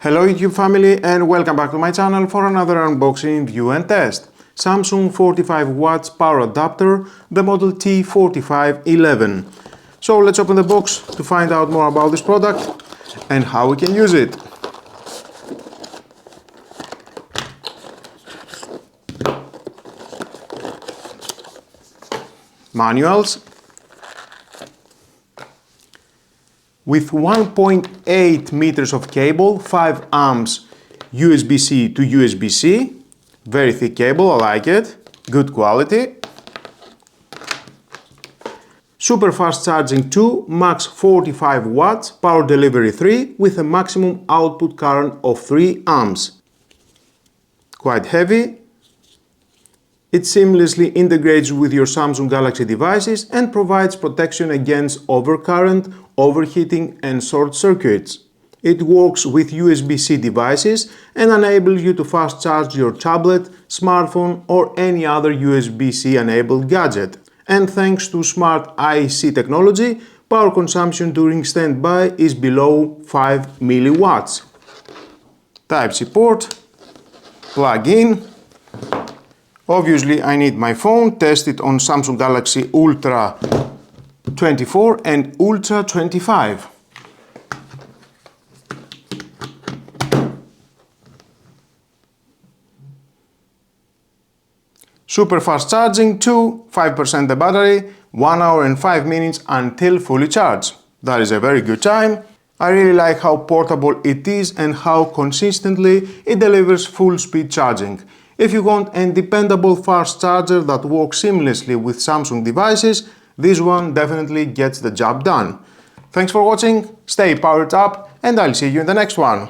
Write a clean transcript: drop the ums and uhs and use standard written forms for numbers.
Hello YouTube family and welcome back to my channel for another unboxing, review and test. Samsung 45 watts power adapter, the model T4511. So let's open the box to find out more about this product and how we can use it. Manuals. With 1.8 meters of cable, 5 amps USB-C to USB-C. Very thick cable, I like it. Good quality. Super fast charging 2, max 45 watts, power delivery 3 with a maximum output current of 3 amps. Quite heavy. It seamlessly integrates with your Samsung Galaxy devices and provides protection against overcurrent, overheating and short circuits. It works with USB-C devices and enables you to fast charge your tablet, smartphone or any other USB-C enabled gadget. And thanks to smart IC technology, power consumption during standby is below 5 milliwatts. Type-C port, plug in. Obviously I need my phone, test it on Samsung Galaxy Ultra 24 and Ultra 25. Super fast charging 2, 5% the battery, 1 hour and 5 minutes until fully charged. That is a very good time. I really like how portable it is and how consistently it delivers full speed charging. If you want a dependable fast charger that works seamlessly with Samsung devices, this one definitely gets the job done. Thanks for watching, stay powered up and I'll see you in the next one.